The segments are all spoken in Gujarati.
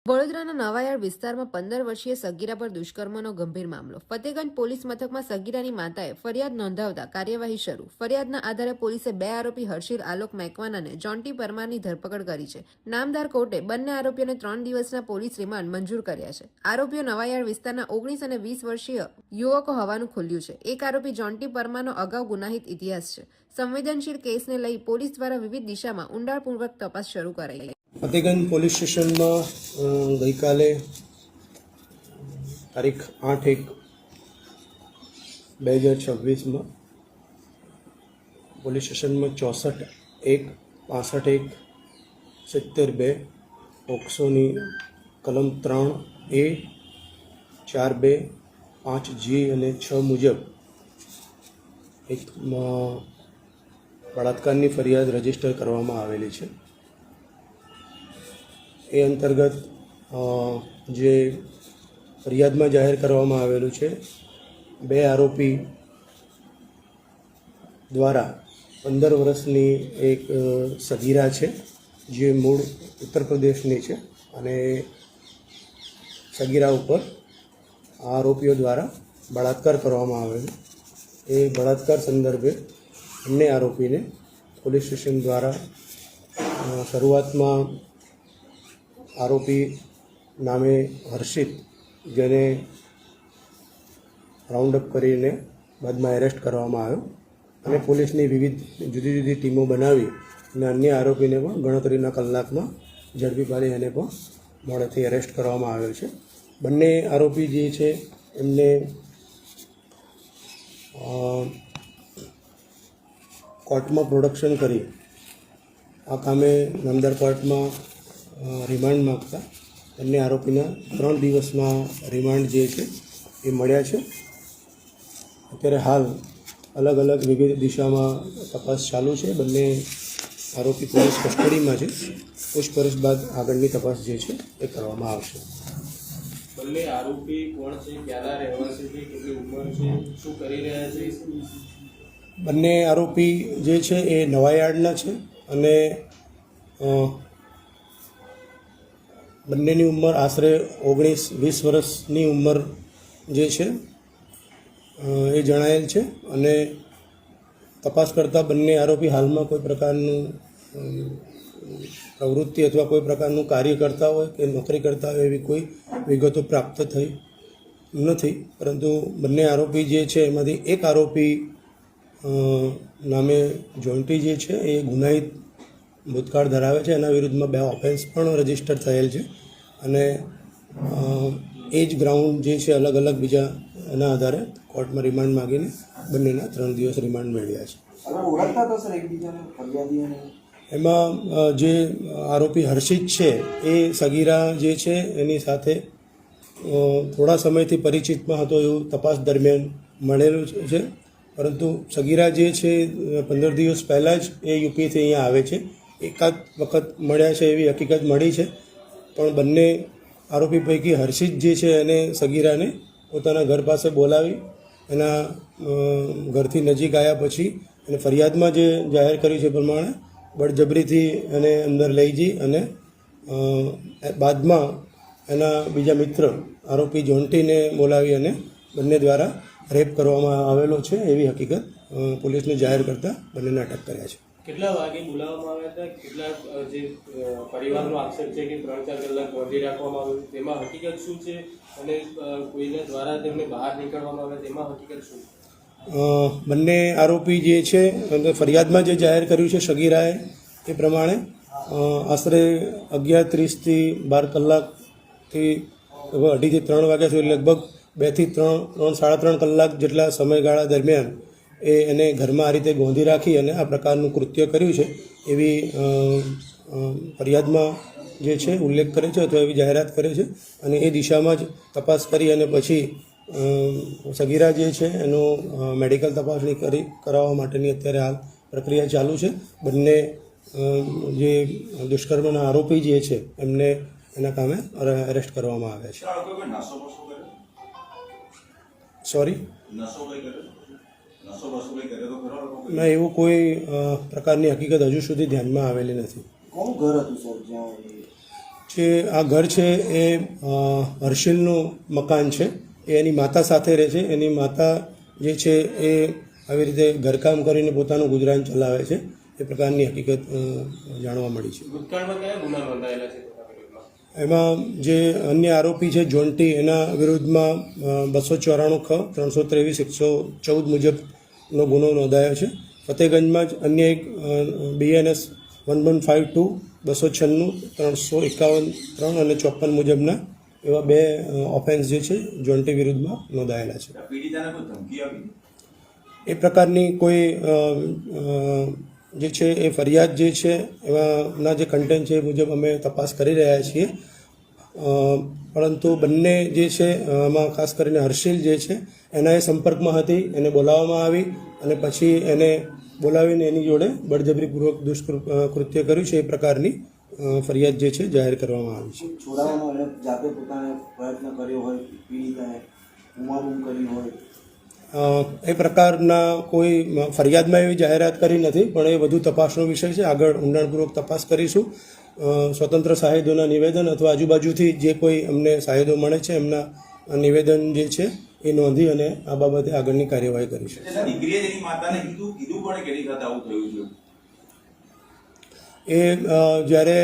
વડોદરાના નવાયાર્ડ વિસ્તારમાં 15 વર્ષીય સગીરા પર દુષ્કર્મનો ગંભીર મામલો. ફતેગંજ પોલીસ મથકમાં સગીરાની માતાએ ફરિયાદ નોંધાવતા કાર્યવાહી શરૂ. ફરિયાદના આધારે પોલીસે 2 આરોપી હર્ષિલ આલોક મેકવાન અને જોન્ટી પરમારની ધરપકડ કરી છે. નામદાર કોર્ટે બંને આરોપીઓને 3 દિવસના પોલીસ રિમાન્ડ મંજૂર કર્યા છે. આરોપીઓ નવાયાર્ડ વિસ્તારના 19 અને 20 વર્ષીય યુવકો હોવાનું ખુલ્યું છે. એક આરોપી જોન્ટી પરમારનો અગાઉ ગુનાહિત ઇતિહાસ છે. સંવેદનશીલ કેસને લઈ પોલીસ દ્વારા વિવિધ દિશામાં ઊંડાણપૂર્વક તપાસ શરૂ કરાઈ. ફતેગંજ પોલીસ સ્ટેશનમાં ગઈકાલે તારીખ 8/1/2026 પોલીસ સ્ટેશનમાં 64(1), 65(1), 70(2) પોક્સોની કલમ 3A, 4(2), 5G અને 6 મુજબ એક બળાત્કારની ફરિયાદ રજીસ્ટર કરવામાં આવેલી છે. એ અંતર્ગત જે ફરિયાદમાં જાહેર કરવામાં આવેલું છે, 2 આરોપી દ્વારા 15 વર્ષની એક સગીરા છે જે મૂળ ઉત્તર પ્રદેશની છે અને સગીરા ઉપર આરોપીઓ દ્વારા બળાત્કાર કરવામાં આવેલો. એ બળાત્કાર સંદર્ભે બંને આરોપીને પોલીસ સ્ટેશન દ્વારા શરૂઆતમાં આરોપી નામે હર્ષિત, જેને રાઉન્ડઅપ કરીને બાદમાં એરેસ્ટ કરવામાં આવ્યો અને પોલીસની વિવિધ જુદી જુદી ટીમો બનાવી અને અન્ય આરોપીને પણ ગણતરીના કલાકમાં ઝડપી પાડી એને પણ મોડેથી એરેસ્ટ કરવામાં આવ્યો છે. બંને આરોપી જે છે એમને કોર્ટમાં પ્રોડક્શન કરી આ કામે નામદાર કોર્ટમાં રિમાન્ડ માગતા બંને આરોપીના 3 દિવસના રિમાન્ડ જે છે એ મળ્યા છે. અત્યારે હાલ અલગ અલગ વિવિધ દિશામાં તપાસ ચાલુ છે. બંને આરોપી પોલીસ કસ્ટડીમાં છે. પૂછપરછ બાદ આગળની તપાસ જે છે એ કરવામાં આવશે. બંને આરોપી કોણ છે, ક્યાંના રહેવાસી છે, કેટલી ઉંમર છે, શું કરી રહ્યા છે? બંને આરોપી જે છે એ નવાયાર્ડના છે અને બંનેની ઉંમર આશરે 19-20 વર્ષની ઉંમર જે છે એ જણાયેલ છે અને તપાસ કરતાં બંને આરોપી હાલમાં કોઈ પ્રકારનું પ્રવૃત્તિ અથવા કોઈ પ્રકારનું કાર્ય કરતા હોય કે નોકરી કરતા હોય એવી કોઈ વિગતો પ્રાપ્ત થઈ નથી. પરંતુ બંને આરોપી જે છે એમાંથી એક આરોપી નામે જોન્ટી જે છે એ ગુનાહિત ભૂતકાળ ધરાવે છે. એના વિરુદ્ધમાં 2 ઓફેન્સ પણ રજીસ્ટર થયેલ છે અને એ જ ગ્રાઉન્ડ જે છે અલગ અલગ બીજા એના આધારે કોર્ટમાં રિમાન્ડ માગીને બંનેના 3 દિવસ રિમાન્ડ મેળવ્યા છે. એમાં જે આરોપી હર્ષિત છે એ સગીરા જે છે એની સાથે થોડા સમયથી પરિચિતમાં હતો એવું તપાસ દરમિયાન મળેલું છે. પરંતુ સગીરા જે છે 15 દિવસ પહેલાં જ એ યુપીથી અહીંયા આવે છે. એકાદ વખત મળ્યા છે એવી હકીકત મળી છે. પણ બંને આરોપી પૈકી હર્ષિત જે છે એને સગીરાને પોતાના ઘર પાસે બોલાવી એના ઘરથી નજીક આવ્યા પછી એને ફરિયાદમાં જે જાહેર કર્યું છે પ્રમાણે બળજબરીથી એને અંદર લઈ જઈ અને બાદમાં એના બીજા મિત્ર આરોપી જોન્ટીને બોલાવી અને બંને દ્વારા રેપ કરવામાં આવેલો છે એવી હકીકત પોલીસને જાહેર કરતાં બંનેને અટક કર્યા છે. કેટલા વાગે બોલાવવામાં આવ્યા હતા? કેટલા જે પરિવારનો આક્ષેપ છે કે 3-4 કલાક બાંધી રાખવામાં આવ્યું, તેમાં હકીકત શું છે? અને કોઈના દ્વારા તેમને બહાર નીકળવામાં આવે તેમાં હકીકત શું? બંને આરોપી જે છે ફરિયાદમાં જે જાહેર કર્યું છે સગીરાએ એ પ્રમાણે આશરે 11:30 થી 12 કલાકથી 2:30 થી 3 વાગ્યા સુધી લગભગ 2 થી 3-3.5 કલાક જેટલા સમયગાળા દરમિયાન એને ઘરમાં આ રીતે ગોંધી રાખી અને આ પ્રકારનું કૃત્ય કર્યું છે એવી ફરિયાદમાં જે છે ઉલ્લેખ કરે છે અથવા એવી જાહેરાત કરે છે. અને એ દિશામાં જ તપાસ કરી અને પછી સગીરા જે છે એનું મેડિકલ તપાસણી કરાવવા માટેની અત્યારે હાલ પ્રક્રિયા ચાલુ છે. બંને જે દુષ્કર્મના આરોપી જે છે એમને એના કામે અરેસ્ટ કરવામાં આવ્યા છે. સોરી, ના, એવું કોઈ પ્રકારની હકીકત હજુ સુધી ધ્યાનમાં આવેલી નથી. જે આ ઘર છે એ હર્ષિલનું મકાન છે. એ એની માતા સાથે રહે છે. એની માતા જે છે એ આવી રીતે ઘરકામ કરીને પોતાનું ગુજરાન ચલાવે છે. એ પ્રકારની હકીકત જાણવા મળી છે. ભૂતકાળમાં કયા ગુના નોંધાયેલા છે તેના વિરુદ્ધમાં? એમાં જે અન્ય આરોપી છે જોન્ટી, એના વિરુદ્ધમાં 294 ખ 323 114 મુજબનો ગુનો નોંધાયો છે. ફતેગંજમાં જ અન્ય એક BNS 1152 296 351 3 અને 54 મુજબના એવા 2 ઓફેન્સ જે છે જોન્ટી વિરુદ્ધમાં નોંધાયેલા છે. પીડિતાને કોઈ ધમકી આપી? એ પ્રકારની કોઈ જે છે એ ફરિયાદ જે છે એમાંના જે કન્ટેન્ટ છે એ મુજબ અમે તપાસ કરી રહ્યા છીએ. પરંતુ બંને જે છે આમાં ખાસ કરીને હર્ષિલ જે છે એના એ સંપર્કમાં હતી, એને બોલાવવામાં આવી અને પછી એને બોલાવીને એની જોડે બળજબરીપૂર્વક દુષ્કૃત્ય કર્યું છે. એ પ્રકારની ફરિયાદ જે છે જાહેર કરવામાં આવી છે. છોડાવવાનો એને જાતે પોતાને પ્રયત્ન કર્યો હોય, પીડિતાએ ઉમાબૂમ કરી હોય? એ પ્રકારના કોઈ ફરિયાદમાં એવી જાહેરાત કરી નથી, પણ એ વધુ તપાસનો વિષય છે. આગળ ઊંડાણપૂર્વક તપાસ કરીશું. સ્વતંત્ર સાહેદોના નિવેદન અથવા આજુબાજુથી જે કોઈ અમને સાહેદો મળે છે એમના નિવેદન જે છે એ નોંધી અને આ બાબતે આગળની કાર્યવાહી કરીશું. દીકરીએ તેની માતાને કીધું પણ કે એની સાથે આવું થયું છે. એ જ્યારે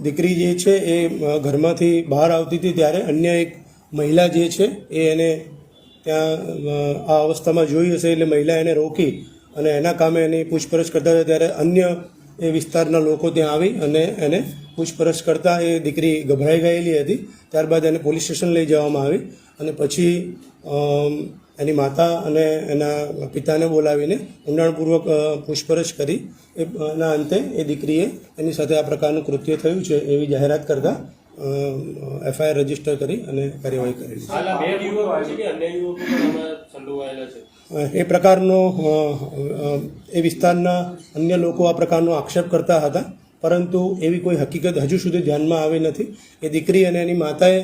દીકરી જે છે એ ઘરમાંથી બહાર આવતી હતી ત્યારે અન્ય એક મહિલા જે છે એ એને ત્યાં આ અવસ્થામાં જોઈ હશે, એટલે મહિલા એને રોકી અને એના કામે એની પૂછપરછ કરતા હતા. ત્યારે અન્ય એ વિસ્તારના લોકો ત્યાં આવી અને એને પૂછપરછ કરતાં એ દીકરી ગભરાઈ ગયેલી હતી. ત્યારબાદ એને પોલીસ સ્ટેશન લઈ જવામાં આવી અને પછી એની માતા અને એના પિતાને બોલાવીને ઊંડાણપૂર્વક પૂછપરછ કરી. એના અંતે એ દીકરીએ એની સાથે આ પ્રકારનું કૃત્ય થયું છે એવી જાહેરાત કરતાં FIR રજીસ્ટર કરી અને કાર્યવાહી કરેલી. હાલ આ 2 યુવકો છે કે અન્ય યુવકો પણ આમાં સંડોવાયેલા છે? એ પ્રકારનો એ વિસ્તારના અન્ય લોકો આ પ્રકારનો આક્ષેપ કરતા હતા, પરંતુ એવી કોઈ હકીકત હજુ સુધી ધ્યાનમાં આવી નથી. એ દીકરી અને એની માતાએ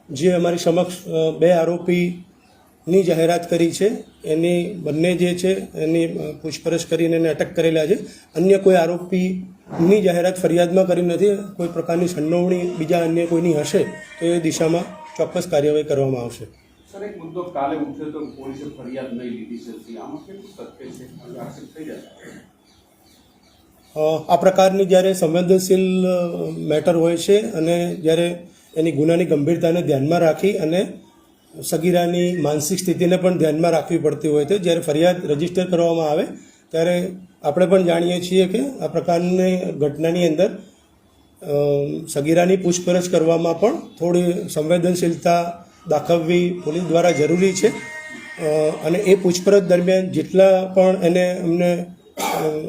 જે અમારી સમક્ષ 2 આરોપીની જાહેરાત કરી છે એની બંને જે છે એની પૂછપરછ કરીને એને અટક કરેલા છે. અન્ય કોઈ આરોપીની જાહેરાત ફરિયાદમાં કરી નથી. કોઈ પ્રકારની સંડોવણી બીજા અન્ય કોઈની હશે તો એ દિશામાં ચોક્કસ કાર્યવાહી કરવામાં આવશે. સર, એક મુદ્દો કાલે ઉઠ્યો તો પોલીસે ફરિયાદ નહીં લીધી છે, આમાં કેટલું સત્ય છે? આક્ષેપ થઈ જશે. આ પ્રકારની જ્યારે સંવેદનશીલ મેટર હોય છે અને જ્યારે એની ગુનાની ગંભીરતાને ધ્યાનમાં રાખી અને સગીરાની માનસિક સ્થિતિને પણ ધ્યાનમાં રાખવી પડતી હોય છે, જ્યારે ફરિયાદ રજીસ્ટર કરવામાં આવે ત્યારે આપણે પણ જાણીએ છીએ કે આ પ્રકારની ઘટનાની અંદર સગીરાની પૂછપરછ કરવામાં પણ થોડી સંવેદનશીલતા દાખવવી પોલીસ દ્વારા જરૂરી છે. અને એ પૂછપરછ દરમિયાન જેટલા પણ એને અમને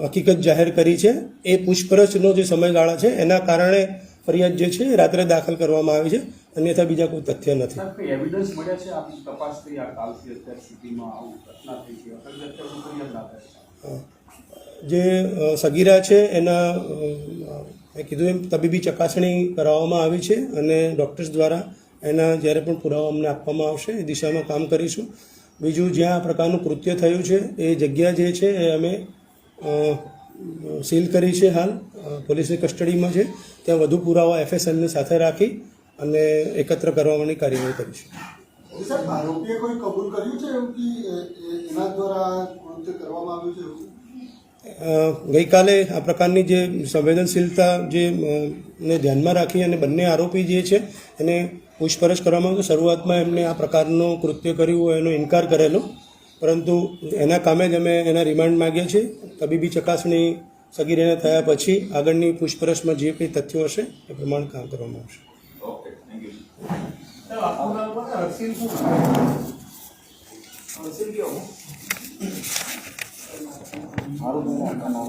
હકીકત જાહેર કરી છે એ પૂછપરછનો જે સમયગાળા છે એના કારણે ફરિયાદ જે છે એ રાત્રે દાખલ કરવામાં આવી છે, અન્યથા બીજા કોઈ તથ્ય નથી. કોઈ એવિડન્સ મળ્યા છે આપની તપાસ થઈ આ કાલથી અત્યાર સુધીમાં આવું ઘટના થઈ છે? ફરિયાદ ના થાય. જે સગીરા છે એના મેં કીધું એમ તબીબી ચકાસણી કરાવવામાં આવી છે અને ડૉક્ટર્સ દ્વારા એના જ્યારે પણ પુરાવા અમને આપવામાં આવશે એ દિશામાં કામ કરીશું. બીજું, જ્યાં આ પ્રકારનું કૃત્ય થયું છે એ જગ્યા જે છે એ અમે સીલ કરી છે, હાલ પોલીસની કસ્ટડીમાં છે. ત્યાં વધુ પુરાવા FSLને સાથે રાખી અને એકત્ર કરવાની કાર્યવાહી કરીશું. સાહેબ, આરોપીએ કોઈ કબૂલ કર્યું છે એવું કે એના દ્વારા કૃત્ય કરવામાં આવ્યું છે? ગઈકાલે આ પ્રકારની જે સંવેદનશીલતા જે ને ધ્યાનમાં રાખી અને બંને આરોપી જે છે એને પૂછપરછ કરવામાં આવી. શરૂઆતમાં એમને આ પ્રકારનું કૃત્ય કર્યું હોય એનો ઇનકાર કરેલો, પરંતુ એના કામે જ અમે એના રિમાન્ડ માગ્યા છે. તબીબી ચકાસણી સગીરાને થયા પછી આગળની પૂછપરછમાં જે કંઈ તથ્યો હશે એ પ્રમાણે કામ કરવામાં આવશે. Okay, thank you. મારું આખા નામ